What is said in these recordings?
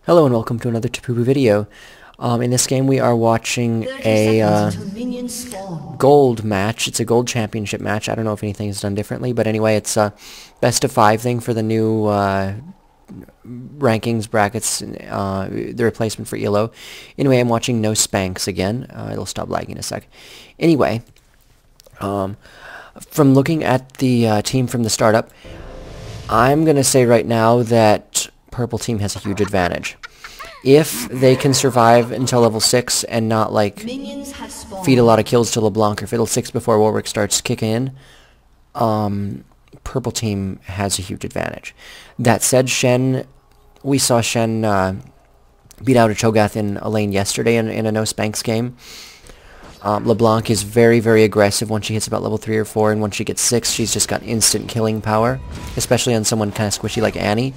Hello and welcome to another Tapupu video. In this game we are watching a gold match. It's a gold championship match. I don't know if anything is done differently, but anyway, it's a best of 5 thing for the new rankings brackets, the replacement for ELO. Anyway, I'm watching NoSpanks again. It'll stop lagging in a sec. Anyway, from looking at the team from the startup, I'm going to say right now that purple team has a huge advantage. If they can survive until level 6 and not, like, feed a lot of kills to LeBlanc or Fiddlesticks before Warwick starts kicking in, purple team has a huge advantage. That said, we saw Shen beat out a Cho'Gath in a lane yesterday in a NoSpanks game. LeBlanc is very, very aggressive once she hits about level 3 or 4, and once she gets 6, she's just got instant killing power, especially on someone kind of squishy like Annie.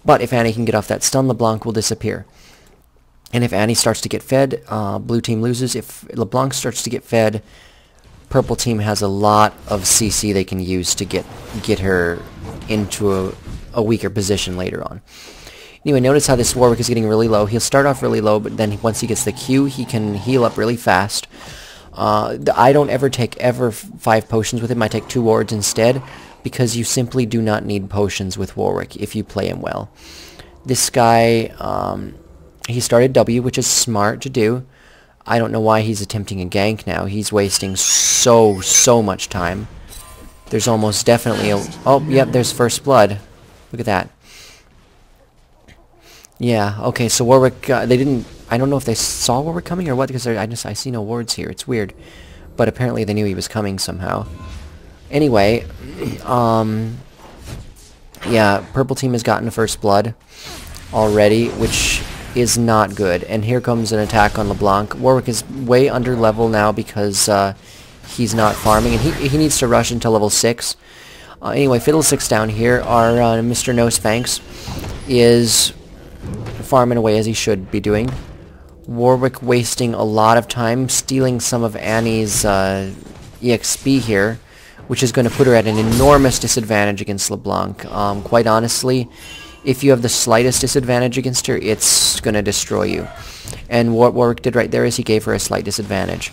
But if Annie can get off that stun, LeBlanc will disappear. And if Annie starts to get fed, blue team loses. If LeBlanc starts to get fed, purple team has a lot of CC they can use to get her into a weaker position later on. Anyway, notice how this Warwick is getting really low. He'll start off really low, but then once he gets the Q, he can heal up really fast. I don't ever take 5 potions with him. I take 2 wards instead, because you simply do not need potions with Warwick if you play him well. This guy, he started W, which is smart to do. I don't know why he's attempting a gank now. He's wasting so much time. There's almost definitely a... Oh, yep, there's first blood. Look at that. Yeah, okay, so Warwick, they didn't... I don't know if they saw Warwick coming or what, because I see no wards here. It's weird. But apparently they knew he was coming somehow. Anyway, yeah, purple team has gotten first blood already, which is not good. And here comes an attack on LeBlanc. Warwick is way under level now because he's not farming, and he needs to rush until level 6. Anyway, Fiddlesticks down here, our Mr. NoSpanks, is farming away as he should be doing. Warwick wasting a lot of time, stealing some of Annie's EXP here, which is going to put her at an enormous disadvantage against LeBlanc. Quite honestly, if you have the slightest disadvantage against her, it's going to destroy you. And what Warwick did right there is he gave her a slight disadvantage.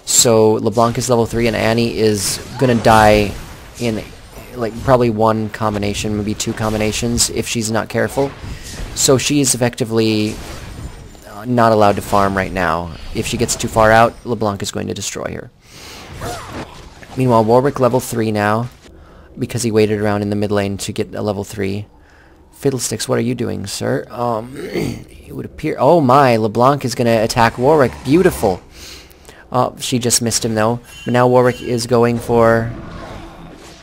So LeBlanc is level 3, and Annie is going to die in like probably 1 combination, maybe 2 combinations, if she's not careful. So she is effectively not allowed to farm right now. If she gets too far out, LeBlanc is going to destroy her. Meanwhile, Warwick level 3 now, because he waited around in the mid lane to get a level 3. Fiddlesticks, what are you doing, sir? It would appear... Oh my, LeBlanc is going to attack Warwick. Beautiful. She just missed him, though. But now Warwick is going for...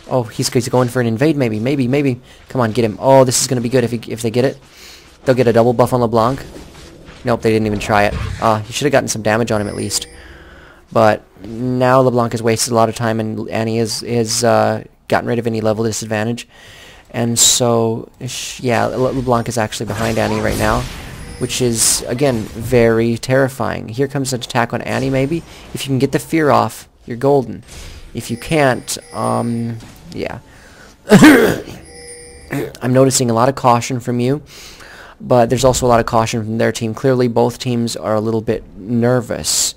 Oh, he's going for an invade, maybe. Come on, get him. Oh, this is going to be good if they get it. They'll get a double buff on LeBlanc. Nope, they didn't even try it. He should have gotten some damage on him at least. But now LeBlanc has wasted a lot of time, and Annie has gotten rid of any level disadvantage. And so, yeah, LeBlanc is actually behind Annie right now, which is, again, very terrifying. Here comes an attack on Annie, maybe. If you can get the fear off, you're golden. If you can't, yeah. I'm noticing a lot of caution from you, but there's also a lot of caution from their team. Clearly, both teams are a little bit nervous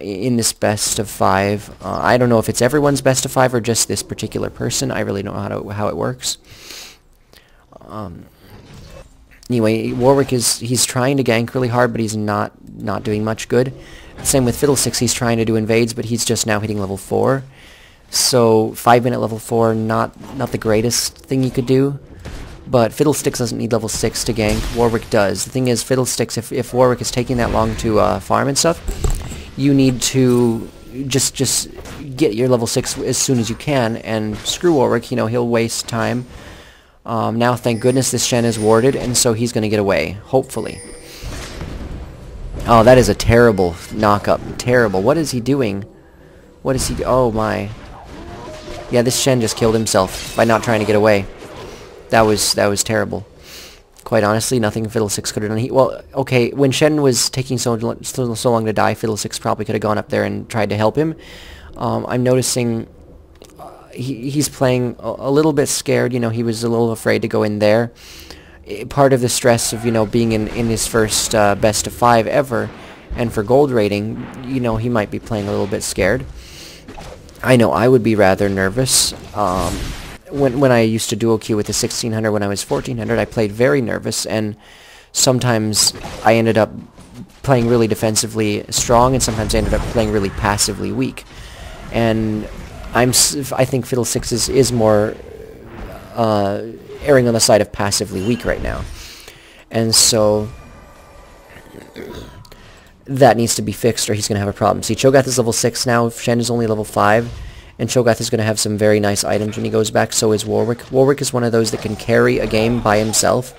in this best of 5. I don't know if it's everyone's best of 5 or just this particular person. I really don't know how it works. Anyway, Warwick he's trying to gank really hard, but he's not doing much good. Same with Fiddlesticks. He's trying to do invades, but he's just now hitting level 4. So 5-minute level 4, not the greatest thing you could do. But Fiddlesticks doesn't need level 6 to gank. Warwick does. The thing is, Fiddlesticks, if Warwick is taking that long to farm and stuff, you need to just get your level 6 as soon as you can, and screw Warwick, he'll waste time. Now, thank goodness this Shen is warded, and so he's going to get away, hopefully. Oh, that is a terrible knock-up. Terrible. What is he doing? What is he... Oh, my. Yeah, this Shen just killed himself by not trying to get away. That was terrible. Quite honestly, nothing Fiddlesticks could have done. Well, okay, when Shen was taking so long to die, Fiddlesticks probably could have gone up there and tried to help him. I'm noticing he's playing a little bit scared. He was a little afraid to go in there. part of the stress of, you know, being in his first best of 5 ever, and for gold rating, you know, he might be playing a little bit scared. I know I would be rather nervous. When I used to duo queue with the 1600 when I was 1400, I played very nervous, and sometimes I ended up playing really defensively strong, and sometimes I ended up playing really passively weak. And I think Fiddlesticks is more erring on the side of passively weak right now. And so that needs to be fixed, or he's going to have a problem. See, Cho'Gath is level 6 now, Shen is only level 5, and Cho'Gath is going to have some very nice items when he goes back, so is Warwick. Warwick is one of those that can carry a game by himself,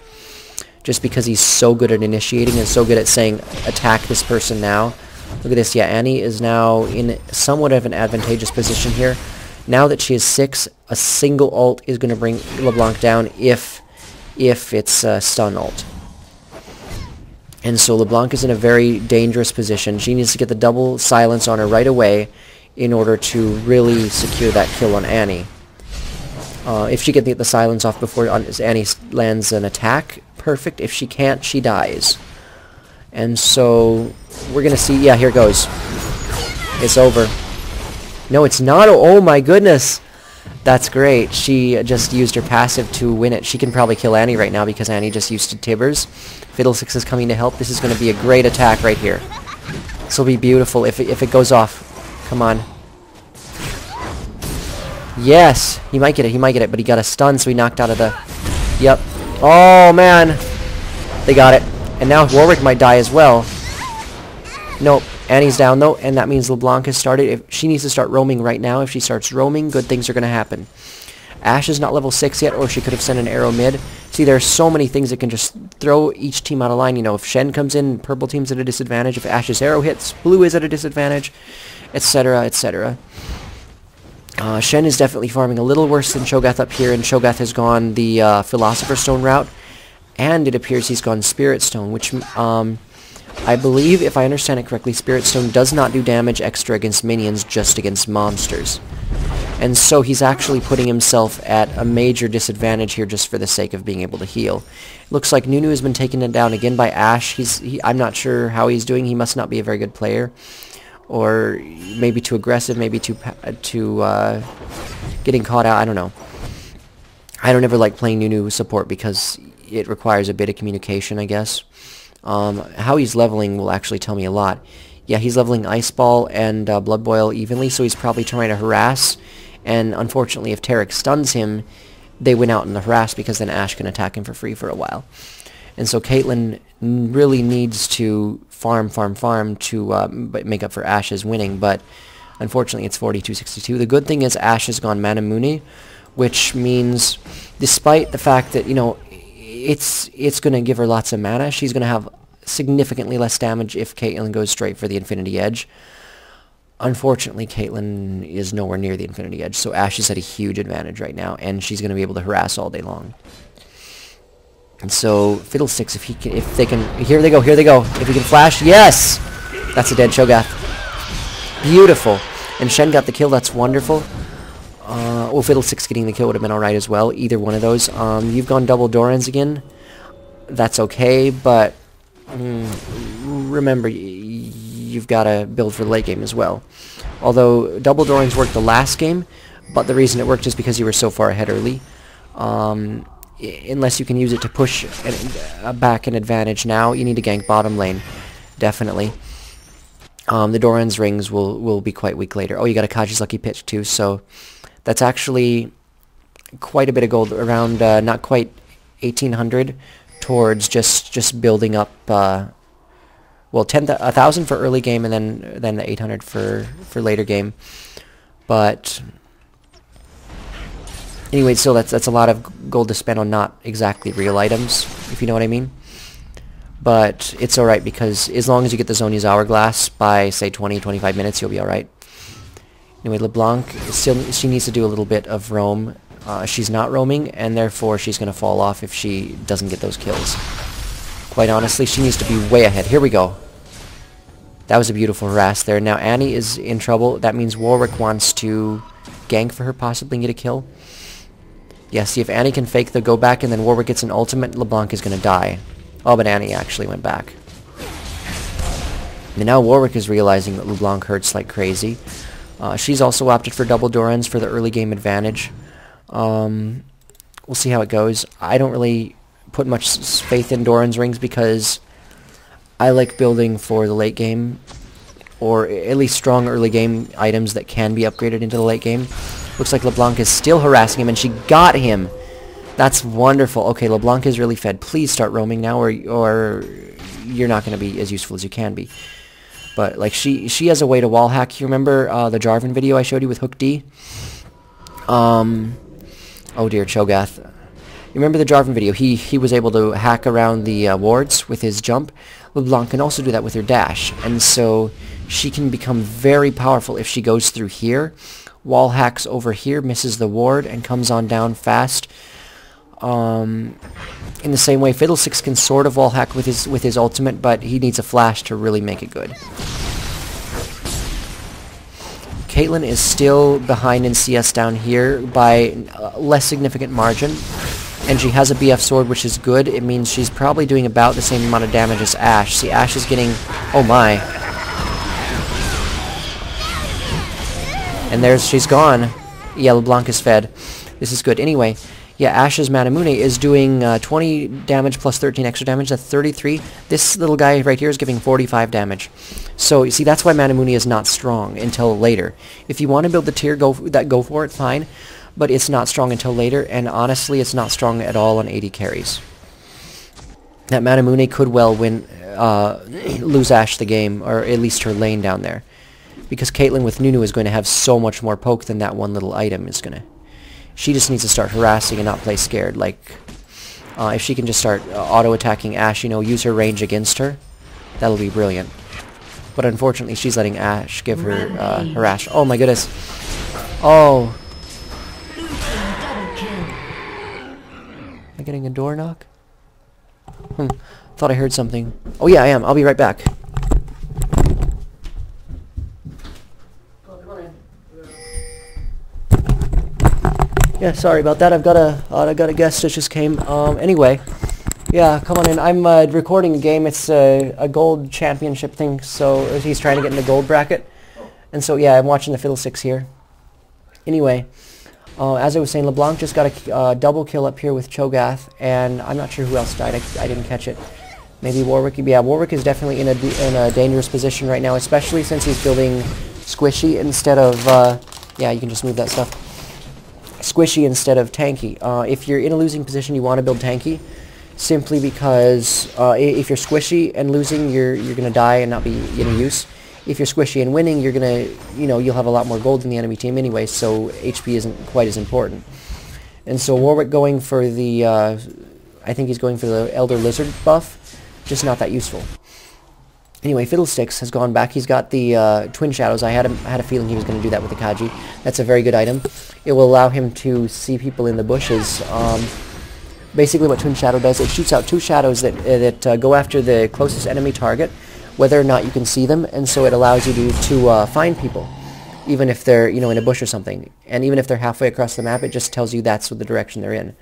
just because he's so good at initiating and so good at saying, attack this person now. Look at this, yeah, Annie is now in somewhat of an advantageous position here. Now that she is 6, a single ult is going to bring LeBlanc down if it's a stun ult. And so LeBlanc is in a very dangerous position. She needs to get the double silence on her right away in order to really secure that kill on Annie. If she can get the silence off before Annie lands an attack, perfect. If she can't, she dies. And so we're going to see... Yeah, here it goes. It's over. No, it's not. Oh my goodness. That's great. She just used her passive to win it. She can probably kill Annie right now because Annie just used Tibbers. Fiddlesticks is coming to help. This is going to be a great attack right here. This will be beautiful if it goes off. Come on. Yes! He might get it, but he got a stun, so he knocked out of the... Yep. Oh, man! They got it. And now Warwick might die as well. Nope. Annie's down, though, and that means LeBlanc has started. She needs to start roaming right now. If she starts roaming, good things are going to happen. Ashe is not level 6 yet, or she could have sent an arrow mid. See, there are so many things that can just throw each team out of line. You know, if Shen comes in, purple team's at a disadvantage. If Ashe's arrow hits, blue is at a disadvantage, etc., etc. Shen is definitely farming a little worse than Cho'Gath up here, and Cho'Gath has gone the Philosopher's Stone route, and it appears he's gone Spirit Stone, which I believe, if I understand it correctly, Spirit Stone does not do damage extra against minions, just against monsters. And so he's actually putting himself at a major disadvantage here just for the sake of being able to heal. Looks like Nunu has been taken down again by Ashe. I'm not sure how he's doing. He must not be a very good player. Or maybe too aggressive, maybe too getting caught out. I don't know. I don't ever like playing Nunu support because it requires a bit of communication, I guess. How he's leveling will actually tell me a lot. Yeah, he's leveling Ice Ball and Blood Boil evenly, so he's probably trying to harass. And unfortunately, if Taric stuns him, they win out in the harass because then Ashe can attack him for free for a while. And so Caitlyn really needs to farm to make up for Ashe's winning, but unfortunately it's 42-62. The good thing is Ashe has gone Mana Mooney, which means despite the fact that, you know, it's going to give her lots of mana, she's going to have significantly less damage if Caitlyn goes straight for the Infinity Edge. Unfortunately, Caitlyn is nowhere near the Infinity Edge, so Ashe is at a huge advantage right now, and she's going to be able to harass all day long. And so Fiddlesticks, if they can, here they go. If he can flash, yes, that's a dead Cho'Gath. Beautiful, and Shen got the kill. That's wonderful. Fiddlesticks getting the kill would have been all right as well. Either one of those. You've gone double Dorans again. That's okay, but remember, you've got to build for the late game as well. Although double Dorans worked the last game, but the reason it worked is because you were so far ahead early. Unless you can use it to push back an advantage now, you need to gank bottom lane, definitely. The Doran's rings will be quite weak later. Oh, you got a Kaji's Lucky Pitch too, so that's actually quite a bit of gold, around not quite 1,800 towards just building up. Well, 1,000 for early game, and then the 800 for later game, but. Anyway, still, that's a lot of gold to spend on not exactly real items, if you know what I mean. But it's alright, because as long as you get the Zhonya's Hourglass by, say, 20-25 minutes, you'll be alright. Anyway, LeBlanc, she needs to do a little bit of roam. She's not roaming, and therefore she's going to fall off if she doesn't get those kills. Quite honestly, she needs to be way ahead. Here we go. That was a beautiful harass there. Now Annie is in trouble. That means Warwick wants to gank for her, possibly, and get a kill. Yeah, see if Annie can fake the go back and then Warwick gets an ultimate, LeBlanc is going to die. Oh, but Annie actually went back. And now Warwick is realizing that LeBlanc hurts like crazy. She's also opted for double Dorans for the early game advantage. We'll see how it goes. I don't really put much faith in Doran's rings because I like building for the late game, or at least strong early game items that can be upgraded into the late game. Looks like LeBlanc is still harassing him, and she got him. That's wonderful. Okay, LeBlanc is really fed. Please start roaming now, or you're not going to be as useful as you can be. But like she has a way to wall hack. You remember the Jarvan video I showed you with Hook D? Oh dear, Cho'Gath. You remember the Jarvan video? He was able to hack around the wards with his jump. LeBlanc can also do that with her dash, and so she can become very powerful if she goes through here, wall hacks over here, misses the ward, and comes on down fast. In the same way, Fiddlesticks can sort of wall hack with his ultimate, but he needs a flash to really make it good. Caitlyn is still behind in CS down here by a less significant margin, and she has a BF sword, which is good. It means she's probably doing about the same amount of damage as Ashe. See, Ashe is getting... oh my. And she's gone. Yeah, LeBlanc is fed. This is good. Anyway, yeah, Ashe's Manamune is doing 20 damage plus 13 extra damage. That's 33. This little guy right here is giving 45 damage. So, you see, that's why Manamune is not strong until later. If you want to build the tier, go for it, fine. But it's not strong until later, and honestly, it's not strong at all on 80 carries. That Manamune could well lose Ashe the game, or at least her lane down there. Because Caitlyn with Nunu is going to have so much more poke than that one little item is going to. She just needs to start harassing and not play scared. Like, if she can just start auto-attacking Ashe, you know, use her range against her, that'll be brilliant. But unfortunately, she's letting Ashe give her harass. Oh my goodness. Oh. Am I getting a door knock? Thought I heard something. Oh yeah, I am. I'll be right back. Yeah, sorry about that. I've got a guest that just came. Anyway, yeah, come on in. I'm recording a game. It's a gold championship thing, so he's trying to get in the gold bracket. And so, yeah, I'm watching the Fiddlesticks here. Anyway, as I was saying, LeBlanc just got a double kill up here with Cho'Gath, and I'm not sure who else died. I didn't catch it. Maybe Warwick. Yeah, Warwick is definitely in a dangerous position right now, especially since he's building squishy instead of... yeah, you can just move that stuff. Squishy instead of tanky. If you're in a losing position, you want to build tanky, simply because if you're squishy and losing, you're gonna die and not be any use. If you're squishy and winning, you're gonna, you'll have a lot more gold than the enemy team anyway, so HP isn't quite as important. And so Warwick going for the, I think he's going for the Elder Lizard buff, just not that useful. Anyway, Fiddlesticks has gone back. He's got the Twin Shadows. I had a feeling he was going to do that with the Kaji. That's a very good item. It will allow him to see people in the bushes. Basically what Twin Shadow does, it shoots out two shadows that go after the closest enemy target, whether or not you can see them, and so it allows you to find people, even if they're in a bush or something. And even if they're halfway across the map, it just tells you that's the direction they're in.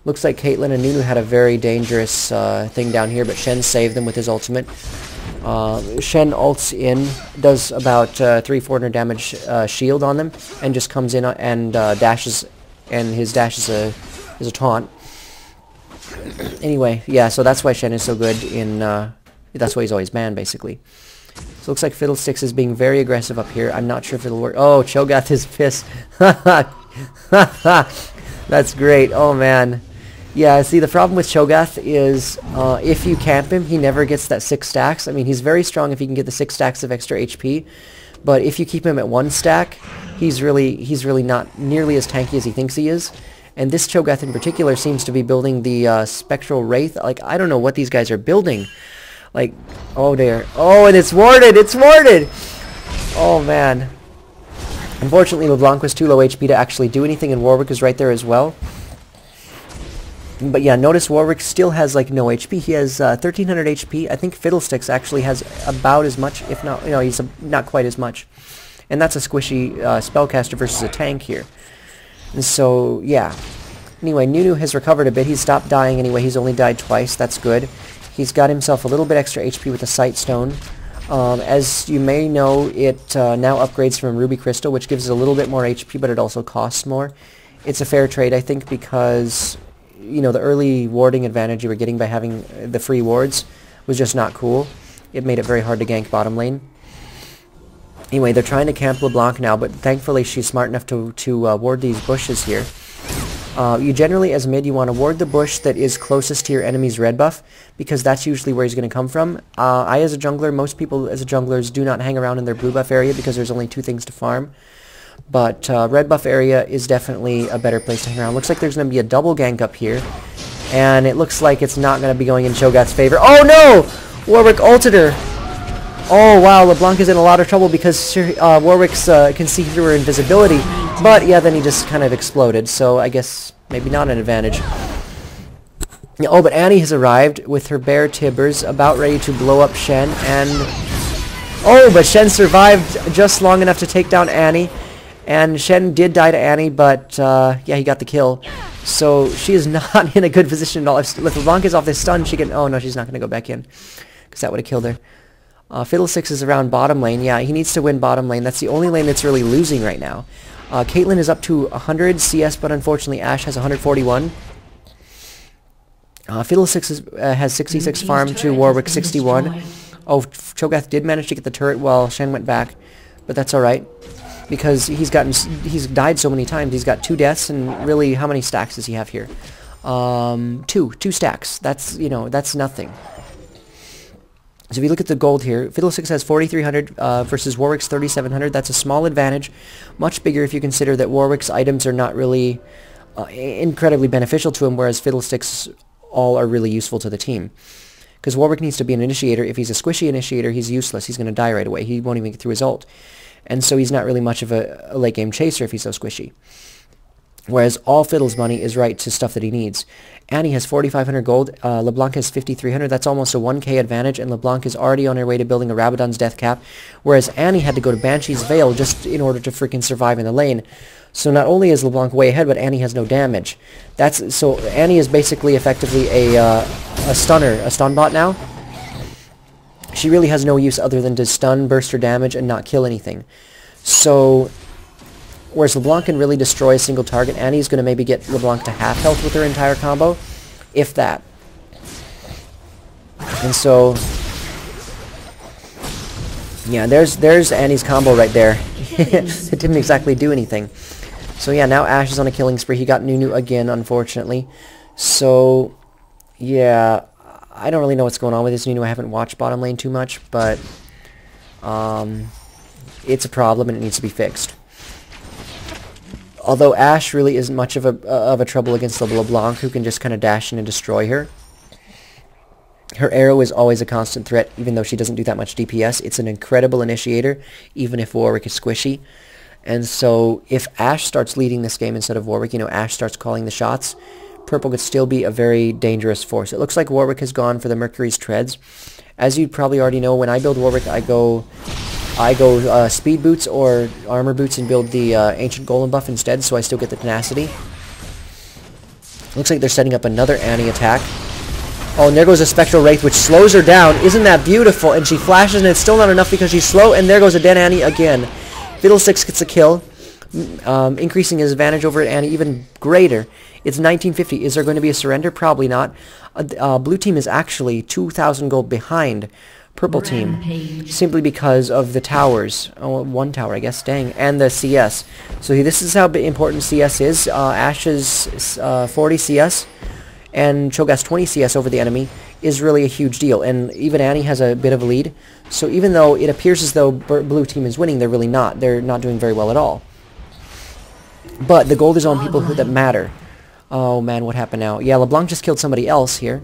Looks like Caitlyn and Nunu had a very dangerous thing down here, but Shen saved them with his ultimate. Shen ults in, does about 300-400 damage shield on them, and just comes in and dashes, and his dash is a taunt. Anyway, yeah, so that's why Shen is so good in, that's why he's always banned, basically. So it looks like Fiddlesticks is being very aggressive up here. I'm not sure if it'll work. Oh, Cho'Gath is pissed. That's great. Oh, man. Yeah, see, the problem with Cho'Gath is if you camp him, he never gets that 6 stacks. I mean, he's very strong if he can get the 6 stacks of extra HP, but if you keep him at 1 stack, he's really not nearly as tanky as he thinks he is. And this Cho'Gath in particular seems to be building the Spectral Wraith. Like, I don't know what these guys are building. Like, oh dear. Oh, and it's warded! It's warded! Oh, man. Unfortunately, LeBlanc was too low HP to actually do anything, and Warwick is right there as well. But yeah, notice Warwick still has like no HP. He has 1300 HP. I think Fiddlesticks actually has about as much, if not, he's not quite as much. And that's a squishy spellcaster versus a tank here. And so, yeah. Anyway, Nunu has recovered a bit. He's stopped dying anyway. He's only died twice. That's good. He's got himself a little bit extra HP with the Sight Stone. As you may know, it now upgrades from Ruby Crystal, which gives it a little bit more HP, but it also costs more. It's a fair trade, I think, because, you know, the early warding advantage you were getting by having the free wards was just not cool. It made it very hard to gank bottom lane. Anyway, they're trying to camp LeBlanc now, but thankfully she's smart enough to ward these bushes here. You generally, as mid, you want to ward the bush that is closest to your enemy's red buff, because that's usually where he's going to come from. I, as a jungler, most people as junglers do not hang around in their blue buff area because there's only 2 things to farm. But red buff area is definitely a better place to hang around. Looks like there's going to be a double gank up here, and it looks like it's not going to be going in Cho'Gath's favor. Oh no! Warwick ulted her! Oh wow, LeBlanc is in a lot of trouble because Warwick's can see through her invisibility. But yeah, then he just kind of exploded, so I guess maybe not an advantage. Yeah, oh, but Annie has arrived with her bare tibbers, about ready to blow up Shen, and... Oh, but Shen survived just long enough to take down Annie. And Shen did die to Annie, but yeah, he got the kill. So she is not in a good position at all. If LeBlanc is off this stun, she can... Oh no, she's not going to go back in, because that would have killed her. Fiddlesticks is around bottom lane. Yeah, he needs to win bottom lane. That's the only lane that's really losing right now. Caitlyn is up to 100 CS, but unfortunately Ashe has 141. Fiddlesticks has 66 farm to Warwick 61. Oh, Cho'Gath did manage to get the turret while Shen went back, but that's alright, because he's died so many times. He's got 2 deaths, and really, how many stacks does he have here? 2 stacks. That's, you know, that's nothing. So if you look at the gold here, Fiddlesticks has 4,300 versus Warwick's 3,700. That's a small advantage, much bigger if you consider that Warwick's items are not really incredibly beneficial to him, whereas Fiddlesticks all are really useful to the team. Because Warwick needs to be an initiator. If he's a squishy initiator, he's useless. He's going to die right away. He won't even get through his ult. And so he's not really much of a late game chaser if he's so squishy. Whereas all Fiddle's money is right to stuff that he needs. Annie has 4,500 gold. LeBlanc has 5,300. That's almost a 1k advantage, and LeBlanc is already on her way to building a Rabadon's Death Cap, whereas Annie had to go to Banshee's Veil just in order to freaking survive in the lane. So not only is LeBlanc way ahead, but Annie has no damage. So Annie is basically effectively a stunner, a stun bot now. She really has no use other than to stun, burst her damage, and not kill anything. So... Whereas LeBlanc can really destroy a single target, Annie's going to maybe get LeBlanc to half health with her entire combo, if that. And so, yeah, there's Annie's combo right there. It didn't exactly do anything. So yeah, now Ashe is on a killing spree. He got Nunu again, unfortunately. So, yeah, I don't really know what's going on with this Nunu. I haven't watched bottom lane too much, but it's a problem and it needs to be fixed. Although Ashe really isn't much of a trouble against the LeBlanc, who can just kind of dash in and destroy her. Her arrow is always a constant threat, even though she doesn't do that much DPS. It's an incredible initiator, even if Warwick is squishy. And so, if Ashe starts leading this game instead of Warwick, you know, Ashe starts calling the shots, Purple could still be a very dangerous force. It looks like Warwick has gone for the Mercury's Treads. As you probably already know, when I build Warwick, I go speed boots or armor boots and build the ancient golem buff instead, so I still get the tenacity. Looks like they're setting up another Annie attack. Oh, and there goes a Spectral Wraith, which slows her down. Isn't that beautiful? And she flashes, and it's still not enough because she's slow, and there goes a dead Annie again. Fiddlesticks gets a kill, increasing his advantage over Annie even greater. It's 1950. Is there going to be a surrender? Probably not. Blue team is actually 2,000 gold behind Purple team, simply because of the towers. Oh, 1 tower, I guess, dang, and the CS. So this is how important CS is. Ashe's 40 CS and Cho'Gath's 20 CS over the enemy is really a huge deal, and even Annie has a bit of a lead. So even though it appears as though blue team is winning, they're really not. They're not doing very well at all. But the gold is on people that matter. Oh man, what happened now? Yeah, LeBlanc just killed somebody else here.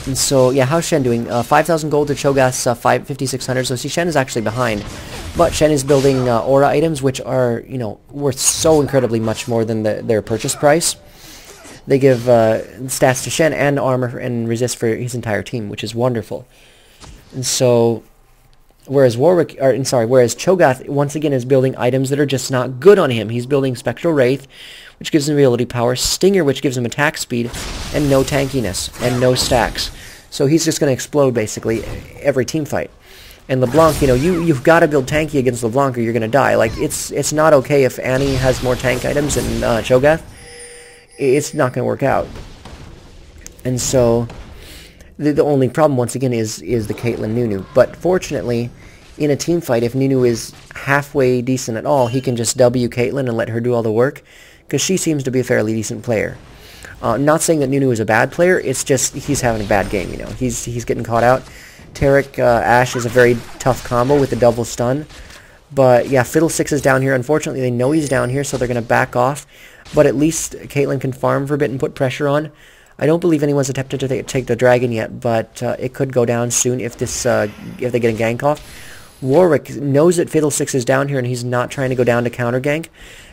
And so, yeah, how's Shen doing? 5,000 gold to Cho'Gath's 5,600, so see, Shen is actually behind. But Shen is building aura items, which are, you know, worth so incredibly much more than their purchase price. They give stats to Shen and armor and resist for his entire team, which is wonderful. And so, Whereas whereas Cho'Gath once again is building items that are just not good on him. He's building Spectral Wraith, which gives him ability power, Stinger, which gives him attack speed, and no tankiness, and no stacks. So he's just going to explode, basically, every team fight. And LeBlanc, you know, you've got to build tanky against LeBlanc or you're going to die. Like, it's not okay if Annie has more tank items than Cho'Gath. It's not going to work out. And so the only problem, once again, is the Caitlyn Nunu. But fortunately, in a team fight, if Nunu is halfway decent at all, he can just W Caitlyn and let her do all the work, because she seems to be a fairly decent player. Not saying that Nunu is a bad player, it's just he's having a bad game, you know. He's getting caught out. Taric Ashe is a very tough combo with the double stun. But yeah, Fiddlesticks is down here. Unfortunately, they know he's down here, so they're going to back off. But at least Caitlyn can farm for a bit and put pressure on. I don't believe anyone's attempted to take the dragon yet, but it could go down soon if they get a gank off. Warwick knows that Fiddlesticks is down here and he's not trying to go down to counter gank.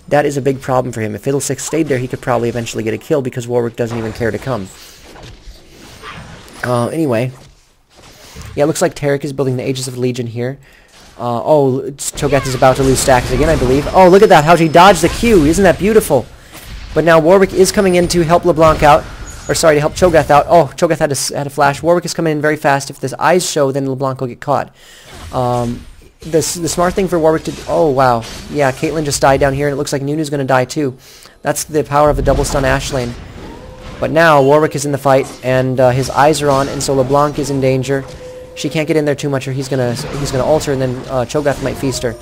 That is a big problem for him. If Fiddlesticks stayed there, he could probably eventually get a kill because Warwick doesn't even care to come. Anyway. Yeah, it looks like Taric is building the Aegis of Legion here. Cho'Gath is about to lose stacks again, I believe. Oh, look at that, how she dodged the Q. Isn't that beautiful? But now Warwick is coming in to help LeBlanc out. Or sorry, to help Cho'Gath out. Oh, Cho'Gath had a flash. Warwick is coming in very fast. If his eyes show, then LeBlanc will get caught. The smart thing for Warwick to... Oh, wow. Yeah, Caitlyn just died down here, and it looks like Nunu's going to die too. That's the power of the double stun Ashe lane. But now Warwick is in the fight, and his eyes are on, and so LeBlanc is in danger. She can't get in there too much, or he's gonna ult her, and then Cho'Gath might feast her.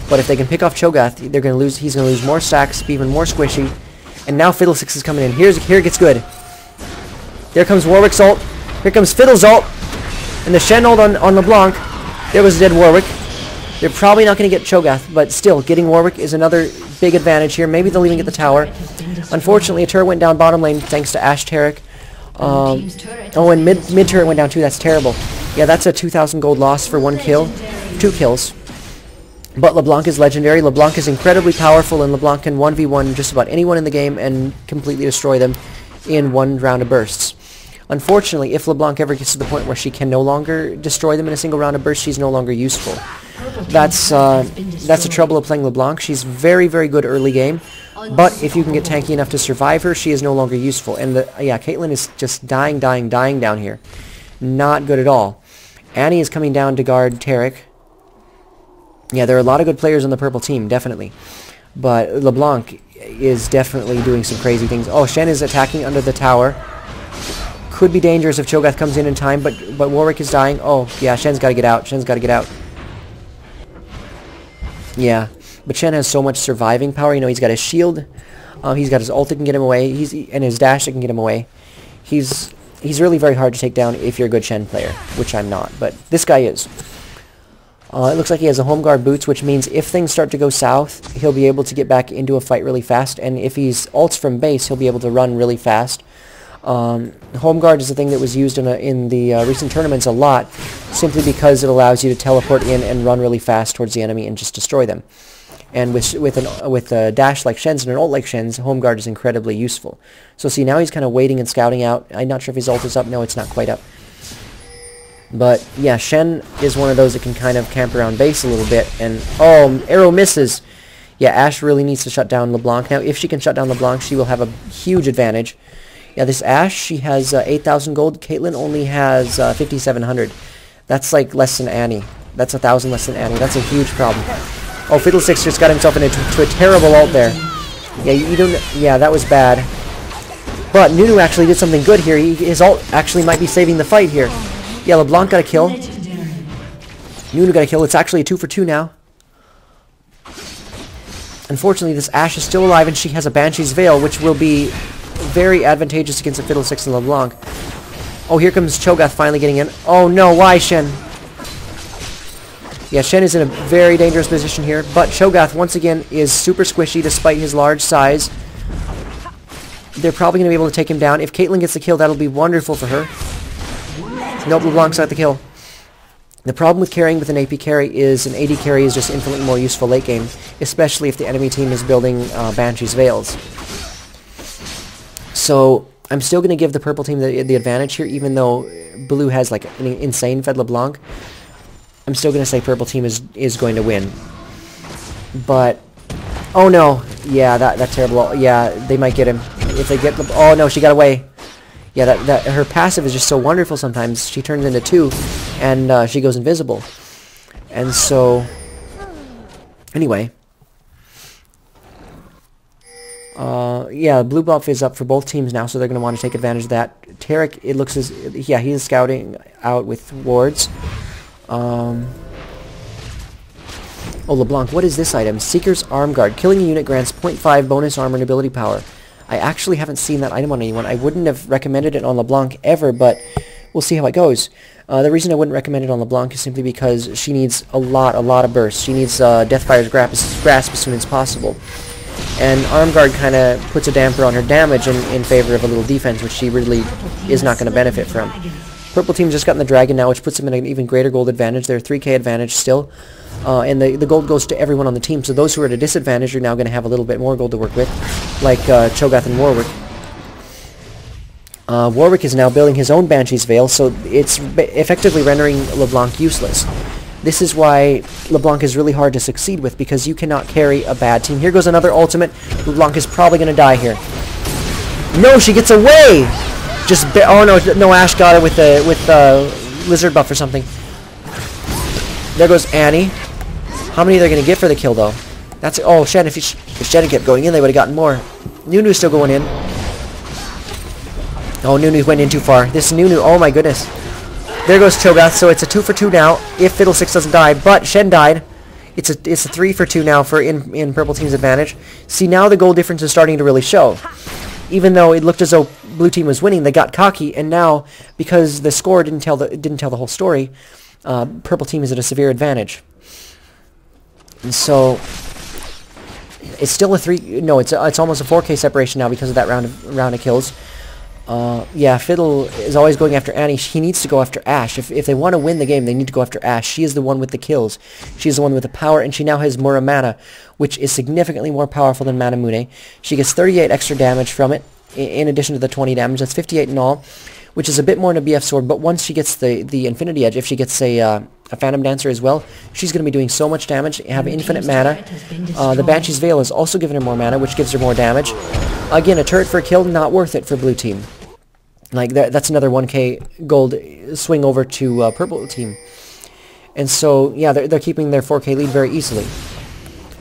But if they can pick off Cho'Gath, they're gonna lose. He's gonna lose more stacks, be even more squishy. And now Fiddlesticks is coming in. Here it gets good. There comes Warwick's ult. Here comes Fiddle's ult. And the Shen ult on LeBlanc. There was a dead Warwick. They're probably not going to get Cho'Gath, but still, getting Warwick is another big advantage here. Maybe they'll even get the tower. Unfortunately, a turret went down bottom lane thanks to Ashe Taric. And mid turret went down too. That's terrible. Yeah, that's a 2,000 gold loss for 1 kill. 2 kills. But LeBlanc is legendary. LeBlanc is incredibly powerful, and LeBlanc can 1v1 just about anyone in the game and completely destroy them in 1 round of bursts. Unfortunately, if LeBlanc ever gets to the point where she can no longer destroy them in a single round of bursts, she's no longer useful. That's the trouble of playing LeBlanc. She's very, very good early game, but if you can get tanky enough to survive her, she is no longer useful. And Caitlyn is just dying down here. Not good at all. Annie is coming down to guard Taric. Yeah, there are a lot of good players on the purple team, definitely. But LeBlanc is definitely doing some crazy things. Oh, Shen is attacking under the tower. Could be dangerous if Cho'Gath comes in time, but Warwick is dying. Oh, yeah, Shen's got to get out. Shen's got to get out. Yeah, but Shen has so much surviving power. You know, he's got his shield. He's got his ult that can get him away. And his dash that can get him away. He's really very hard to take down if you're a good Shen player, which I'm not. But this guy is. It looks like he has a home guard boots, which means if things start to go south, he'll be able to get back into a fight really fast. And if he's ults from base, he'll be able to run really fast. Home guard is a thing that was used in the recent tournaments a lot, simply because it allows you to teleport in and run really fast towards the enemy and just destroy them. And with a dash like Shen's and an ult like Shen's, home guard is incredibly useful. So see, now he's kind of waiting and scouting out. I'm not sure if his ult is up. No, it's not quite up. But yeah, Shen is one of those that can kind of camp around base a little bit. And oh, arrow misses. Yeah, Ashe really needs to shut down LeBlanc. Now, if she can shut down LeBlanc, she will have a huge advantage. Yeah, this Ashe, she has 8,000 gold. Caitlyn only has 5,700. That's like less than Annie. That's 1,000 less than Annie. That's a huge problem. Oh, Fiddlesticks just got himself into a terrible ult there. Yeah, you don't. Yeah, that was bad. But Nunu actually did something good here. His ult actually might be saving the fight here. Yeah, LeBlanc got a kill. Nunu got a kill. It's actually a 2 for 2 now. Unfortunately, this Ashe is still alive, and she has a Banshee's Veil, which will be very advantageous against the Fiddlesticks and LeBlanc. Oh, here comes Cho'Gath finally getting in. Oh no, why Shen? Yeah, Shen is in a very dangerous position here, but Cho'Gath once again is super squishy despite his large size. They're probably going to be able to take him down. If Caitlyn gets the kill, that'll be wonderful for her. Nope, LeBlanc's got the kill. The problem with carrying with an AP carry is an AD carry is just infinitely more useful late game, especially if the enemy team is building Banshee's Veils. So I'm still going to give the purple team the advantage here, even though blue has like an insane fed LeBlanc. I'm still going to say purple team is going to win. But, oh no. Yeah, that's terrible. Yeah, they might get him. If they get the... Oh no, she got away. Yeah, her passive is just so wonderful sometimes. She turns into 2, and she goes invisible. And so... Anyway. Yeah, blue buff is up for both teams now, so they're going to want to take advantage of that. Tarek, it looks as... Yeah, he is scouting out with wards. Oh, LeBlanc, what is this item? Seeker's Arm Guard. Killing a unit grants 0.5 bonus armor and ability power. I actually haven't seen that item on anyone. I wouldn't have recommended it on LeBlanc ever, but we'll see how it goes. The reason I wouldn't recommend it on LeBlanc is simply because she needs a lot of bursts. She needs Deathfire's grasp as soon as possible. And Arm Guard kind of puts a damper on her damage in favor of a little defense, which she really is not going to benefit from. Purple team's just gotten the Dragon now, which puts them in an even greater gold advantage. They're 3k advantage still. And the gold goes to everyone on the team, so those who are at a disadvantage are now going to have a little bit more gold to work with, like Cho'Gath and Warwick. Warwick is now building his own Banshee's Veil, so it's effectively rendering LeBlanc useless. This is why LeBlanc is really hard to succeed with, because you cannot carry a bad team. Here goes another ultimate. LeBlanc is probably going to die here. No, she gets away! Oh no, Ash got her with Lizard buff or something. There goes Annie. How many are they going to get for the kill, though? That's... Oh, Shen, if Shen had kept going in, they would have gotten more. Nunu's still going in. Oh, Nunu went in too far. This Nunu, oh my goodness. There goes Cho'Gath, so it's a 2 for 2 now, if Fiddlesticks doesn't die, but Shen died. It's a 3 for 2 now for in Purple Team's advantage. See, now the goal difference is starting to really show. Even though it looked as though Blue Team was winning, they got cocky, and now, because the score didn't tell the whole story, Purple Team is at a severe advantage. And so, it's still a 3... No, it's almost a 4k separation now because of that round of kills. Yeah, Fiddle is always going after Annie. He needs to go after Ashe. If they want to win the game, they need to go after Ashe. She is the one with the kills. She is the one with the power, and she now has more mana, which is significantly more powerful than Manamune. She gets 38 extra damage from it, in addition to the 20 damage. That's 58 in all, which is a bit more than a BF sword, but once she gets the Infinity Edge, if she gets a Phantom Dancer as well, she's going to be doing so much damage, have infinite mana. The Banshee's Veil is also giving her more mana, which gives her more damage. Again, a turret for a kill, not worth it for Blue Team. Like, that's another 1k gold swing over to Purple Team. And so, yeah, they're keeping their 4k lead very easily.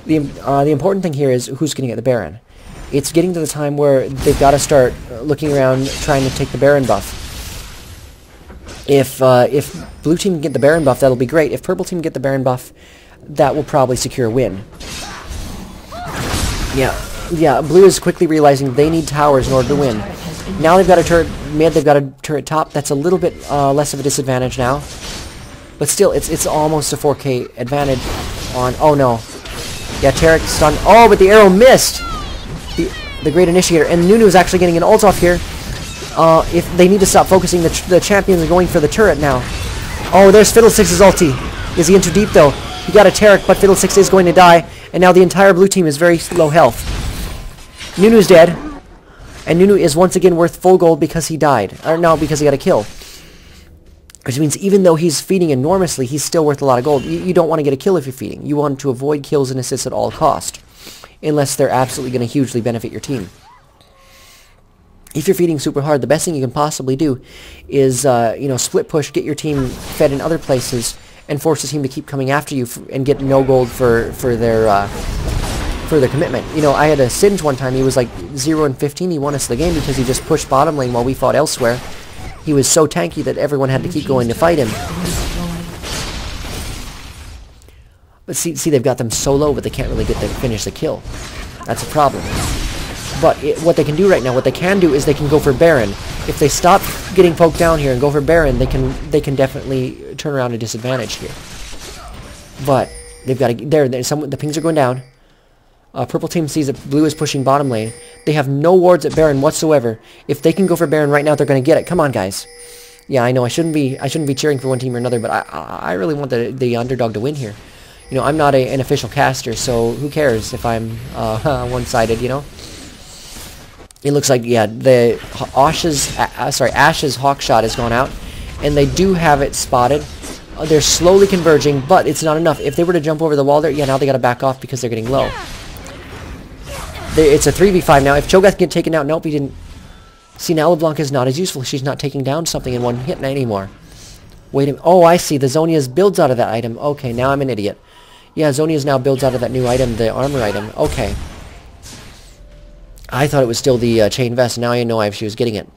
The important thing here is who's going to get the Baron. It's getting to the time where they've got to start looking around trying to take the Baron buff. If Blue Team can get the Baron buff, that'll be great. If Purple Team get the Baron buff, that will probably secure a win. Yeah, Blue is quickly realizing they need towers in order to win. Now they've got a turret mid, they've got a turret top. That's a little bit less of a disadvantage now. But still, it's almost a 4k advantage on... Oh no. Yeah, Tarek stunned. Oh, but the arrow missed! The Great Initiator. And Nunu is actually getting an ult off here. If they need to stop focusing, the champions are going for the turret now. Oh, there's Fiddlesticks' ulti. Is he in too deep, though? He got a Tarek, but Fiddlesticks is going to die. And now the entire Blue Team is very low health. Nunu's dead. And Nunu is once again worth full gold because he died. Or no, because he got a kill. Which means even though he's feeding enormously, he's still worth a lot of gold. You don't want to get a kill if you're feeding. You want to avoid kills and assists at all cost. Unless they're absolutely going to hugely benefit your team. If you're feeding super hard, the best thing you can possibly do is, split push, get your team fed in other places, and force the team to keep coming after you and get no gold for their commitment. You know, I had a Singe one time. He was like 0 and 15. He won us the game because he just pushed bottom lane while we fought elsewhere. He was so tanky that everyone had to keep going to fight him. But see, they've got them so low, but they can't really get to finish the kill. That's a problem. But what they can do right now, what they can do is they can go for Baron. If they stop getting poked down here and go for Baron, they can definitely turn around a disadvantage here. But they've got to... the pings are going down. Purple Team sees that Blue is pushing bottom lane. They have no wards at Baron whatsoever. If they can go for Baron right now, they're going to get it. Come on, guys. Yeah, I know I shouldn't be cheering for one team or another, but I really want the underdog to win here. You know, I'm not an official caster, so who cares if I'm one-sided, you know? It looks like, yeah, Ash's Hawk Shot has gone out, and they do have it spotted. They're slowly converging, but it's not enough. If they were to jump over the wall there, yeah, now they got to back off because they're getting low. It's a 3v5 now. If Cho'Gath can get taken out, nope, he didn't. See, now LeBlanc is not as useful. She's not taking down something in one hit anymore. Wait a minute. Oh, I see. The Zonia's builds out of that item. Okay, now I'm an idiot. Yeah, Zonia's now builds out of that new item, the armor item. Okay. I thought it was still the chain vest. Now I know if she was getting it.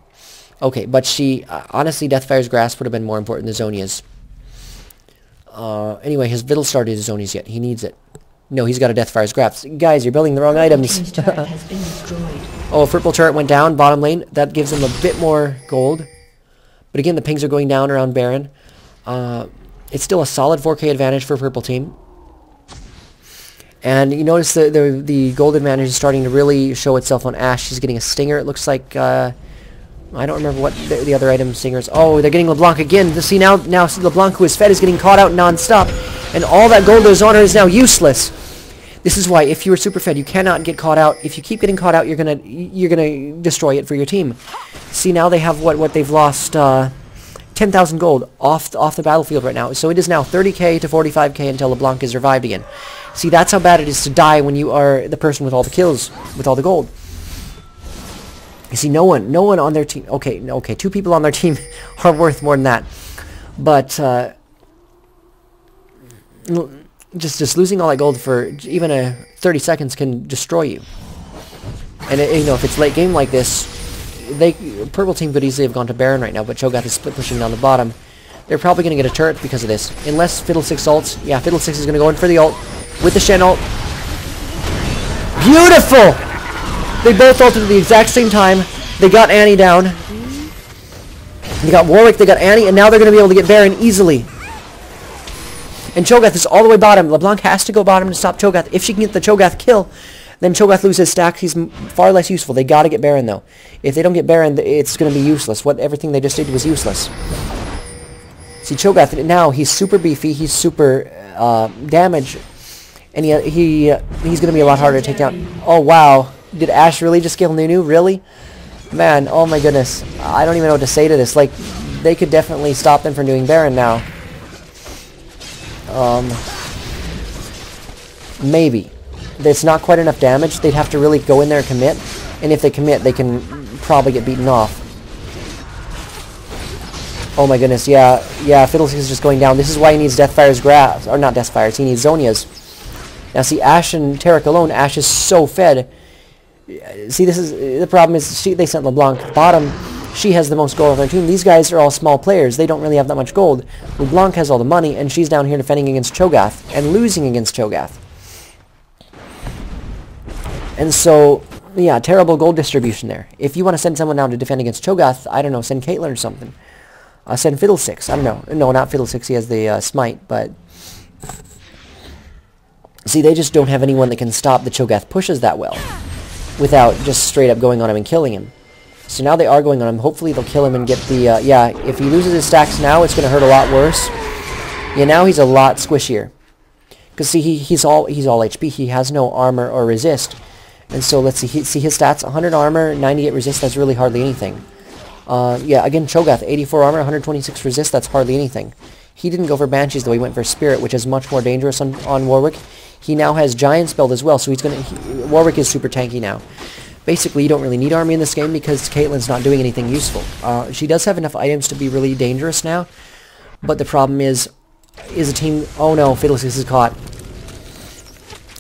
Okay, but she... honestly, Deathfire's Grasp would have been more important than Zonia's. Anyway, his Fiddle started his Zonia's yet. He needs it. No, he's got a Deathfire's Grasp. Guys, you're building the wrong items. Oh, purple turret went down, bottom lane. That gives him a bit more gold. But again, the pings are going down around Baron. It's still a solid 4k advantage for purple team. And you notice the gold advantage is starting to really show itself on Ashe. She's getting a stinger. It looks like... I don't remember what the other item singers... Oh, they're getting LeBlanc again. See, now LeBlanc, who is fed, is getting caught out non-stop. And all that gold that is on her is now useless. This is why, if you are super fed, you cannot get caught out. If you keep getting caught out, you're gonna destroy it for your team. See, now they have what they've lost 10,000 gold off the battlefield right now. So it is now 30k to 45k until LeBlanc is revived again. See, that's how bad it is to die when you are the person with all the kills, with all the gold. You see, no one on their team... Okay, 2 people on their team are worth more than that. But, just losing all that gold for even 30 seconds can destroy you. And, you know, if it's late game like this, purple team could easily have gone to Baron right now, but Cho'Gath is split pushing down the bottom. They're probably going to get a turret because of this. Unless Fiddlesticks ults. Yeah, Fiddlesticks is going to go in for the ult with the Shen ult. Beautiful! They both ulted at the exact same time. They got Annie down. They got Warwick, they got Annie, and now they're going to be able to get Baron easily. And Cho'Gath is all the way bottom. LeBlanc has to go bottom to stop Cho'Gath. If she can get the Cho'Gath kill, then Cho'Gath loses stacks. He's far less useful. They got to get Baron, though. If they don't get Baron, it's going to be useless. Everything they just did was useless. See, Cho'Gath, now, he's super beefy. He's super damage. And he's going to be a lot harder to take down. Oh, wow. Did Ashe really just kill Nunu? Really? Man, oh my goodness. I don't even know what to say to this. Like, they could definitely stop them from doing Baron now. Maybe. It's not quite enough damage. They'd have to really go in there and commit. And if they commit, they can probably get beaten off. Oh my goodness, yeah, Fiddlesticks is just going down. This is why he needs Deathfire's Grasp. Or not Deathfire's, he needs Zonia's. Now see, Ashe and Taric alone, Ashe is so fed. See, this is the problem is they sent LeBlanc bottom. She has the most gold on their team. These guys are all small players. They don't really have that much gold. LeBlanc has all the money, and she's down here defending against Cho'Gath and losing against Cho'Gath. And so, yeah, terrible gold distribution there. If you want to send someone down to defend against Cho'Gath, I don't know, send Caitlyn or something. Send Fiddlesticks. I don't know. No, not Fiddlesticks. He has the smite, but... See, they just don't have anyone that can stop the Cho'Gath pushes that well without just straight up going on him and killing him. So now they are going on him. Hopefully they'll kill him and get the... yeah, if he loses his stacks now, it's going to hurt a lot worse. Yeah, now he's a lot squishier. Because, see, he's all HP. He has no armor or resist. And so, let's see. See his stats. 100 armor, 98 resist. That's really hardly anything. Yeah, again, Cho'Gath, 84 armor, 126 resist. That's hardly anything. He didn't go for Banshees, though. He went for Spirit, which is much more dangerous on Warwick. He now has Giant Spelled as well, so he's going to... Warwick is super tanky now. Basically, you don't really need army in this game because Caitlyn's not doing anything useful. She does have enough items to be really dangerous now, but the problem is a team... Oh no, Fiddlesticks is caught.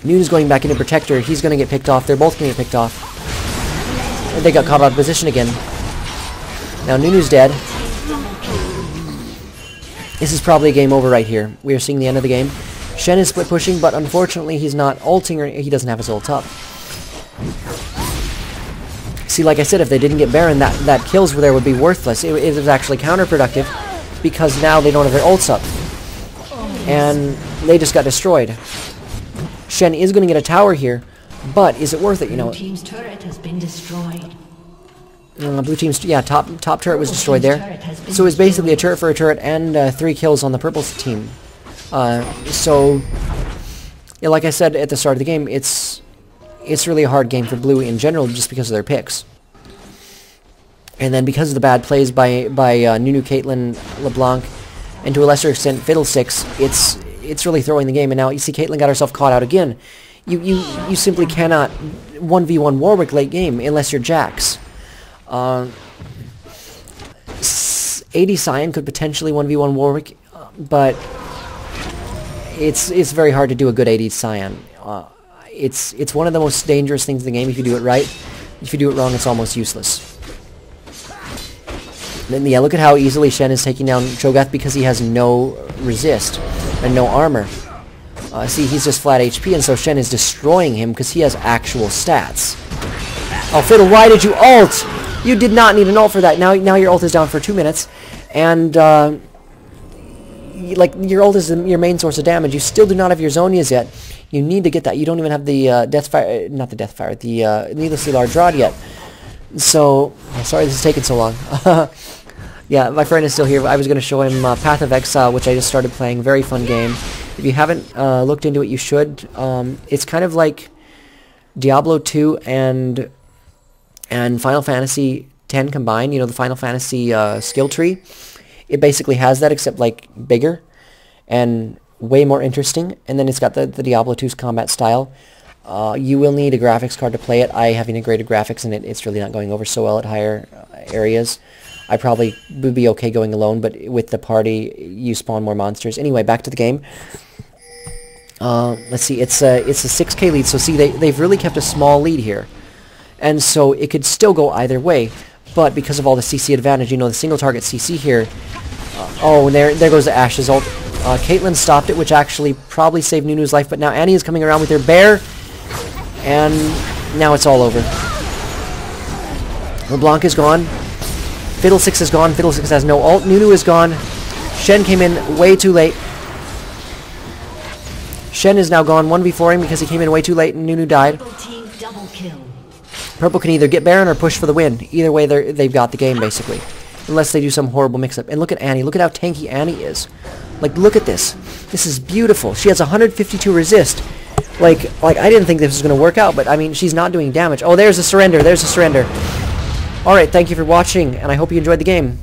Nunu's going back into Protector. He's going to get picked off. They're both going to get picked off. And they got caught out of position again. Now Nunu's dead. This is probably a game over right here. We are seeing the end of the game. Shen is split pushing, but unfortunately he's not ulting, or he doesn't have his ult up. See, like I said, if they didn't get Baron, that kills there would be worthless. It was actually counterproductive, because now they don't have their ults up. And they just got destroyed. Shen is going to get a tower here, but is it worth it, you know? Blue team's turret has been destroyed. Blue team's, yeah, top turret was destroyed there. So it's basically a turret for a turret and 3 kills on the purple team. So, yeah, like I said at the start of the game, it's really a hard game for blue in general just because of their picks. And then because of the bad plays by Nunu, Caitlyn, LeBlanc, and to a lesser extent Fiddlesticks, it's really throwing the game. And now you see Caitlyn got herself caught out again. You simply cannot 1v1 Warwick late game unless you're Jax. AD Cyan could potentially 1v1 Warwick, but it's very hard to do a good AD Cyan. It's one of the most dangerous things in the game if you do it right. If you do it wrong, it's almost useless. Then yeah, look at how easily Shen is taking down Cho'Gath because he has no resist and no armor. See, he's just flat HP, and so Shen is destroying him because he has actual stats. Oh, Fiddle, why did you ult? You did not need an ult for that. Now your ult is down for 2 minutes, and like your ult is your main source of damage. You still do not have your Zhonya's yet. You need to get that. You don't even have the Deathfire, not the Deathfire, the Needlessly Large Rod yet. So, sorry this is taking so long. Yeah, my friend is still here. I was going to show him Path of Exile, which I just started playing. Very fun game. If you haven't looked into it, you should. It's kind of like Diablo 2 and Final Fantasy X combined. You know, the Final Fantasy skill tree. It basically has that, except like bigger and way more interesting. And then it's got the Diablo 2's combat style. You will need a graphics card to play it. I have integrated graphics, and it's really not going over so well at higher areas. I probably would be okay going alone, but with the party, you spawn more monsters. Anyway, back to the game. Let's see, it's a 6k lead, so see, they've really kept a small lead here. And so it could still go either way, but because of all the CC advantage, you know, the single target CC here. Oh, and there goes the Ashe's ult. Caitlyn stopped it, which actually probably saved Nunu's life, but now Annie is coming around with her bear, and now it's all over. LeBlanc is gone. Fiddlesticks is gone. Fiddlesticks has no ult. Nunu is gone. Shen came in way too late. Shen is now gone 1v4ing because he came in way too late and Nunu died. Purple can either get Baron or push for the win. Either way, they've got the game, basically. Unless they do some horrible mix-up. And look at Annie. Look at how tanky Annie is. Like, look at this. This is beautiful. She has 152 resist. Like I didn't think this was going to work out, but, I mean, she's not doing damage. Oh, there's a surrender. There's a surrender. Alright, thank you for watching, and I hope you enjoyed the game.